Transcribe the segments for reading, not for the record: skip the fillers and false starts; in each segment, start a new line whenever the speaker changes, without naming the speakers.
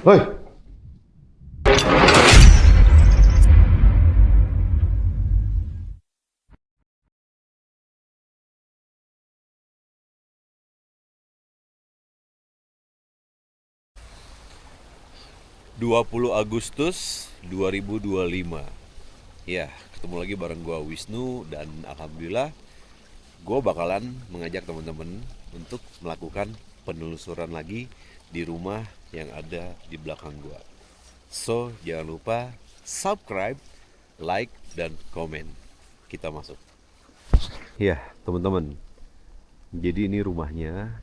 Hoi,
20 Agustus 2025. Ya, ketemu lagi bareng gua Wisnu dan alhamdulillah gua bakalan mengajak teman-teman untuk melakukan penelusuran lagi di rumah yang ada di belakang gua. So, jangan lupa subscribe, like, dan komen. Kita masuk. Ya, teman-teman. Jadi ini rumahnya.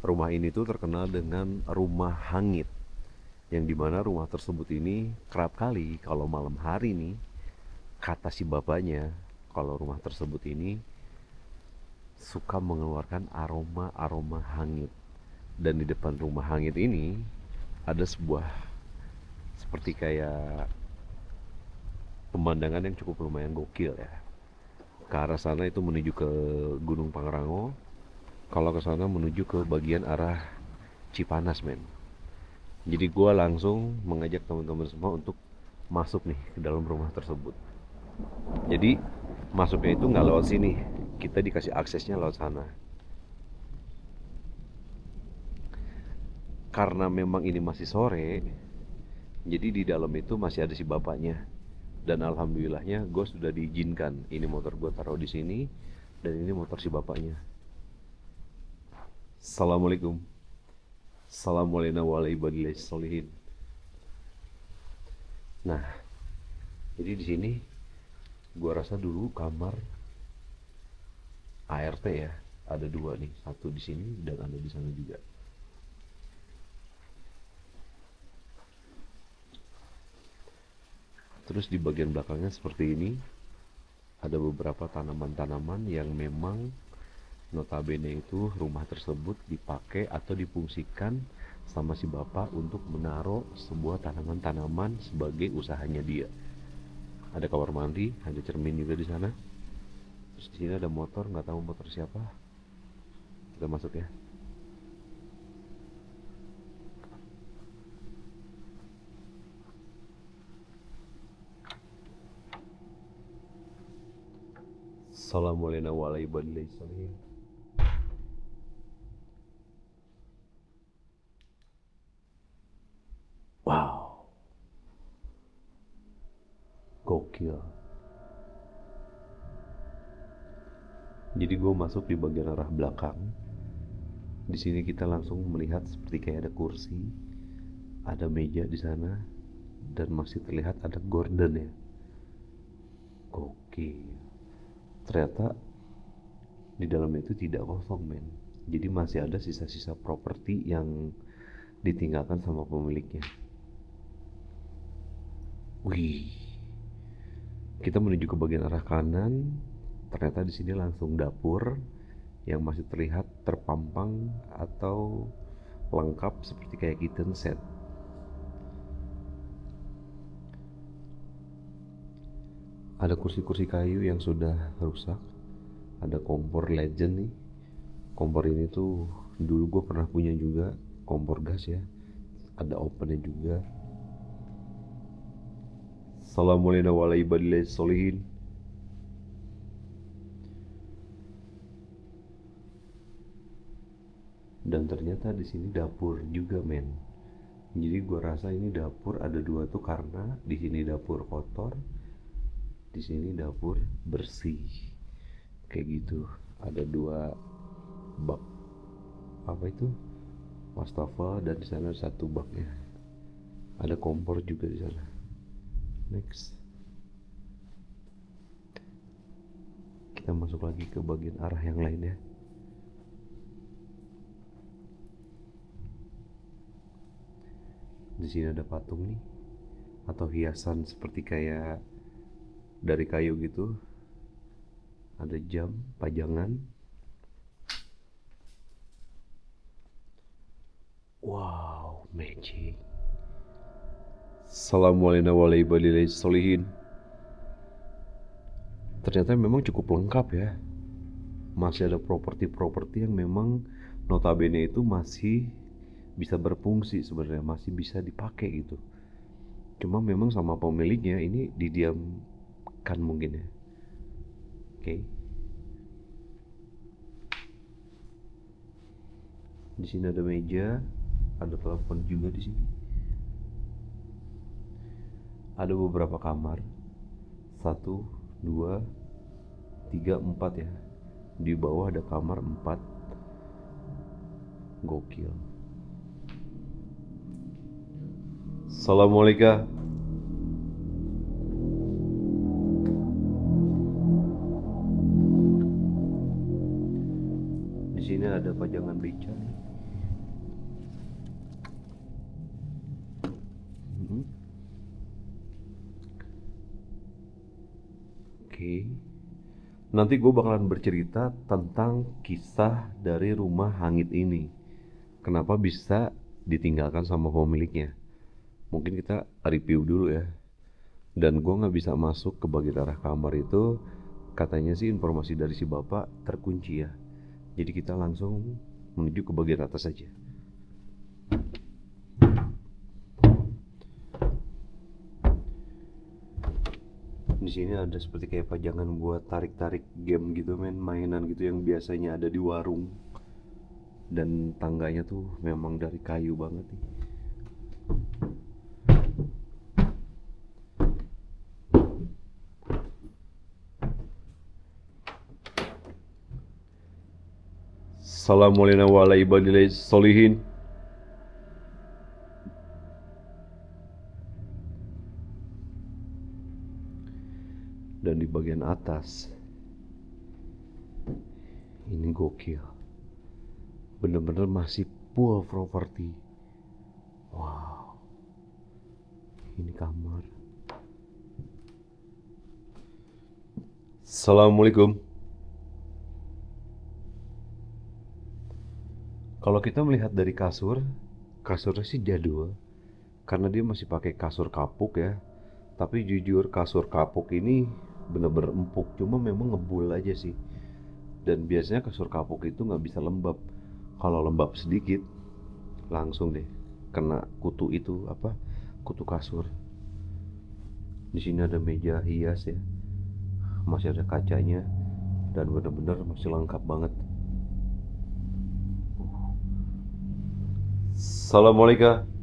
Rumah ini tuh terkenal dengan rumah hangit. Yang dimana rumah tersebut ini kerap kali kalau malam hari nih, kata si bapaknya, kalau rumah tersebut ini suka mengeluarkan aroma-aroma hangit. Dan di depan rumah hangit ini ada sebuah seperti kayak pemandangan yang cukup lumayan gokil ya. Ke arah sana itu menuju ke Gunung Pangrango, kalau ke sana menuju ke bagian arah Cipanas, men. Jadi gue langsung mengajak teman-teman semua untuk masuk nih ke dalam rumah tersebut. Jadi masuknya itu nggak lewat sini, kita dikasih aksesnya lewat sana. Karena memang ini masih sore, jadi di dalam itu masih ada si bapaknya. Dan alhamdulillahnya gue sudah diizinkan. Ini motor gue taruh di sini dan ini motor si bapaknya. Assalamualaikum. Assalamualaikum warahmatullahi wabarakatuh. Nah, jadi di sini gue rasa dulu kamar ART ya. Ada dua nih, satu di sini dan ada di sana juga. Terus di bagian belakangnya seperti ini, ada beberapa tanaman-tanaman yang memang notabene itu rumah tersebut dipakai atau difungsikan sama si bapak untuk menaruh sebuah tanaman-tanaman sebagai usahanya dia. Ada kamar mandi, ada cermin juga di sana. Terus di sini ada motor, nggak tahu motor siapa. Kita masuk ya. Assalamualaikum warahmatullahi wabarakatuh. Wow, gokil. Jadi gue masuk di bagian arah belakang. Di sini kita langsung melihat seperti kayak ada kursi, ada meja di sana, dan masih terlihat ada gorden ya. Oke, ternyata di dalam itu tidak kosong, men. Jadi masih ada sisa-sisa properti yang ditinggalkan sama pemiliknya. Wih, kita menuju ke bagian arah kanan. Ternyata di sini langsung dapur yang masih terlihat terpampang atau lengkap seperti kayak kitchen set. Ada kursi-kursi kayu yang sudah rusak. Ada kompor legend nih. Kompor ini tuh dulu gue pernah punya juga, kompor gas ya. Ada opennya juga. Assalamualaikum warahmatullahi wabarakatuh. Dan ternyata di sini dapur juga, men. Jadi gue rasa ini dapur ada dua tuh karena di sini dapur kotor, di sini dapur bersih. Kayak gitu. Ada dua bak, apa itu, wastafel, dan di sana satu baknya. Ada kompor juga di sana. Next, kita masuk lagi ke bagian arah yang lain ya. Di sini ada patung nih, atau hiasan seperti kayak dari kayu gitu. Ada jam pajangan. Wow, magic. Assalamualaikum warahmatullahi wabarakatuh. Ternyata memang cukup lengkap ya. Masih ada properti-properti yang memang notabene itu masih bisa berfungsi sebenarnya, masih bisa dipakai gitu. Cuma memang sama pemiliknya ini didiamkan mungkin ya. Oke. Di sini ada meja, ada telepon juga di sini. Ada beberapa kamar. Satu, dua, tiga, empat ya. Di bawah ada kamar 4. Gokil. Assalamualaikum. Di sini ada pajangan beca nih. Oke. Nanti gue bakalan bercerita tentang kisah dari rumah hangit ini. Kenapa bisa ditinggalkan sama pemiliknya. Mungkin kita review dulu ya. Dan gue gak bisa masuk ke bagian arah kamar itu. Katanya sih informasi dari si bapak terkunci ya. Jadi kita langsung menuju ke bagian atas saja. Di sini ada seperti kayak pajangan buat tarik-tarik game gitu mainan gitu yang biasanya ada di warung. Dan tangganya tuh memang dari kayu banget nih. Assalamualaikum warahmatullahi wabarakatuh. Dan di bagian atas ini gokil, bener-bener masih full properti. Wow, ini kamar. Assalamualaikum. Kalau kita melihat dari kasurnya sih jadul karena dia masih pakai kasur kapuk ya. Tapi jujur kasur kapuk ini bener-bener empuk, cuma memang ngebul aja sih. Dan biasanya kasur kapuk itu nggak bisa lembab. Kalau lembab sedikit, langsung deh kena kutu itu apa? Kutu kasur. Di sini ada meja hias ya, masih ada kacanya dan bener-bener masih lengkap banget. Assalamualaikum.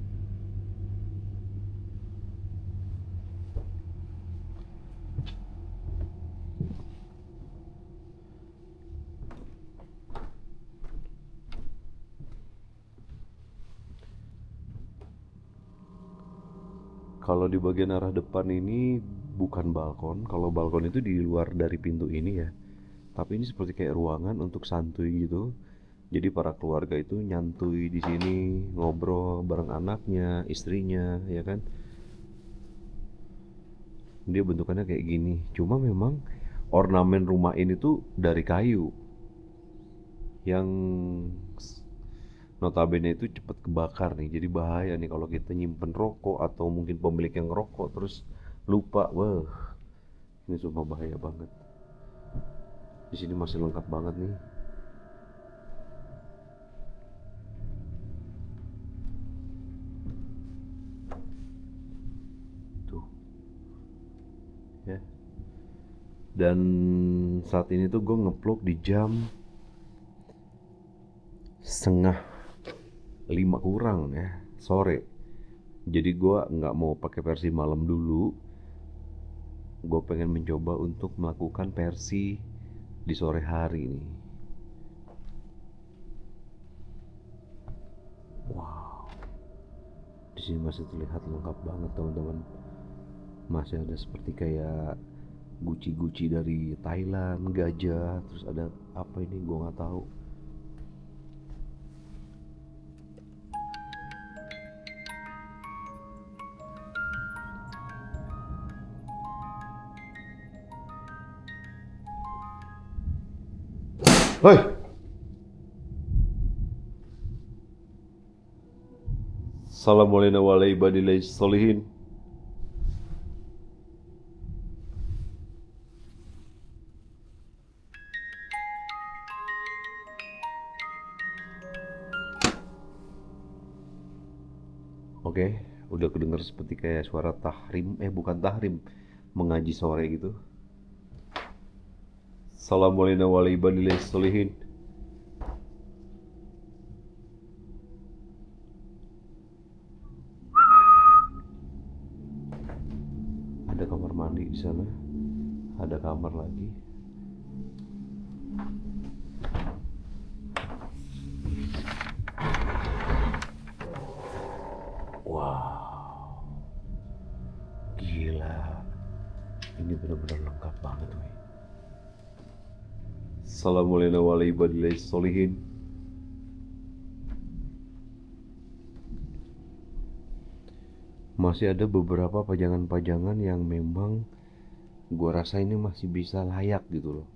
Kalau di bagian arah depan ini bukan balkon. Kalau balkon itu di luar dari pintu ini ya. Tapi ini seperti kayak ruangan untuk santuy gitu. Jadi para keluarga itu nyantui di sini, ngobrol bareng anaknya, istrinya, ya kan. Dia bentukannya kayak gini. Cuma memang ornamen rumah ini tuh dari kayu yang notabene itu cepet kebakar nih. Jadi bahaya nih kalau kita nyimpen rokok atau mungkin pemilik yang ngerokok terus lupa. Wah, ini sumpah bahaya banget. Di sini masih lengkap banget nih. Tuh, ya. Dan saat ini tuh gue ngeplok di jam setengah 5 kurang ya, sore. Jadi gue nggak mau pakai versi malam dulu. Gue pengen mencoba untuk melakukan versi di sore hari nih. Wow, di sini masih terlihat lengkap banget teman-teman. Masih ada seperti kayak guci-guci dari Thailand, gajah, terus ada apa ini gue nggak tahu. Hoi, Assalamualaikum warahmatullahi wabarakatuh. Oke, udah kedenger seperti kayak suara tahrim, bukan tahrim, mengaji sore gitu. Assalamualaikum warahmatullahi wabarakatuh. Ada kamar mandi di sana, ada kamar lagi. Wow, gila, ini benar-benar lengkap banget, weh. Assalamualaikum warahmatullahi wabarakatuh. Masih ada beberapa pajangan-pajangan yang memang gua rasa ini masih bisa layak gitu loh.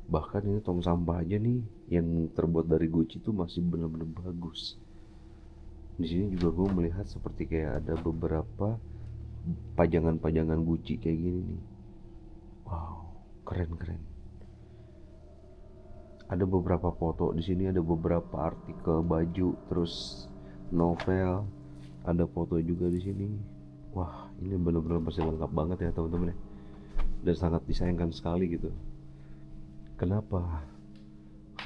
Bahkan ini tong sampah aja nih yang terbuat dari guci itu masih benar-benar bagus. Di sini juga gue melihat seperti kayak ada beberapa pajangan-pajangan guci kayak gini nih. Wow, keren-keren. Ada beberapa foto di sini, ada beberapa artikel baju, terus novel, ada foto juga di sini. Wah, ini benar-benar masih lengkap banget ya teman-teman ya. Dan sangat disayangkan sekali gitu. Kenapa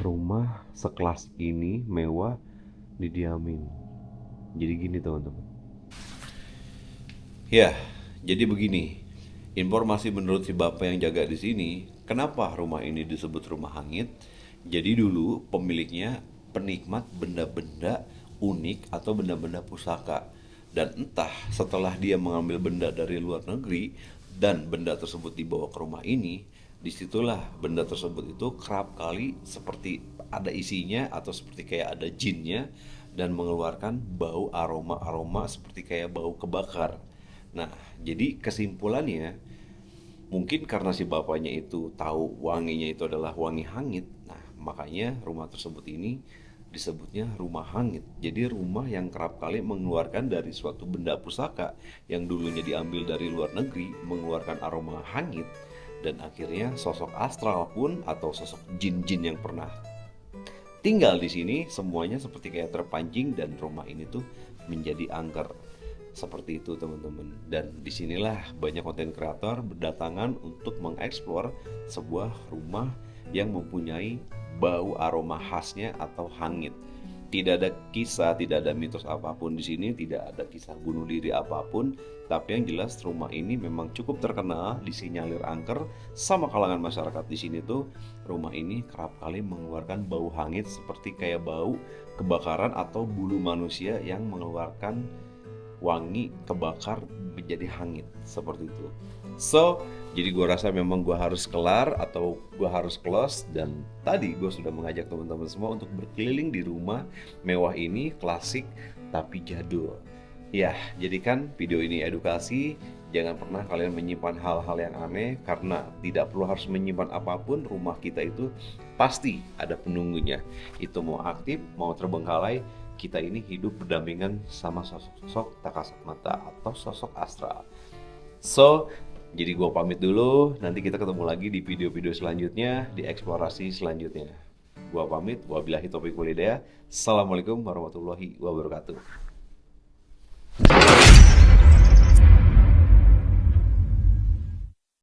rumah sekelas ini mewah didiamin? Jadi gini teman-teman. Ya, jadi begini. Informasi menurut si bapak yang jaga di sini, kenapa rumah ini disebut rumah hangit? Jadi dulu pemiliknya penikmat benda-benda unik atau benda-benda pusaka. Dan entah setelah dia mengambil benda dari luar negeri dan benda tersebut dibawa ke rumah ini, disitulah benda tersebut itu kerap kali seperti ada isinya atau seperti kayak ada jinnya dan mengeluarkan bau aroma-aroma seperti kayak bau kebakar. Nah, jadi kesimpulannya mungkin karena si bapaknya itu tahu wanginya itu adalah wangi hangit. Nah, makanya rumah tersebut ini disebutnya rumah hangit. Jadi rumah yang kerap kali mengeluarkan dari suatu benda pusaka yang dulunya diambil dari luar negeri, mengeluarkan aroma hangit, dan akhirnya sosok astral pun atau sosok jin-jin yang pernah tinggal di sini semuanya seperti kayak terpancing dan rumah ini tuh menjadi angker. Seperti itu teman-teman. Dan disinilah banyak konten kreator berdatangan untuk mengeksplor sebuah rumah yang mempunyai bau aroma khasnya atau hangit. Tidak ada kisah, tidak ada mitos apapun di sini, tidak ada kisah bunuh diri apapun. Tapi yang jelas rumah ini memang cukup terkenal disinyalir angker sama kalangan masyarakat di sini tuh. Rumah ini kerap kali mengeluarkan bau hangit seperti kayak bau kebakaran atau bulu manusia yang mengeluarkan wangi kebakar menjadi hangit seperti itu. So, jadi gue rasa memang gue harus kelar atau gue harus close. Dan tadi gue sudah mengajak teman-teman semua untuk berkeliling di rumah mewah ini, klasik tapi jadul. Ya, jadikan video ini edukasi. Jangan pernah kalian menyimpan hal-hal yang aneh, karena tidak perlu harus menyimpan apapun. Rumah kita itu pasti ada penunggunya. Itu mau aktif, mau terbengkalai, kita ini hidup berdampingan sama sosok tak kasat mata atau sosok astral. So, jadi gue pamit dulu. Nanti kita ketemu lagi di video-video selanjutnya, di eksplorasi selanjutnya. Gue pamit. Wabillahi taufiq wal hidayah. Assalamualaikum warahmatullahi wabarakatuh.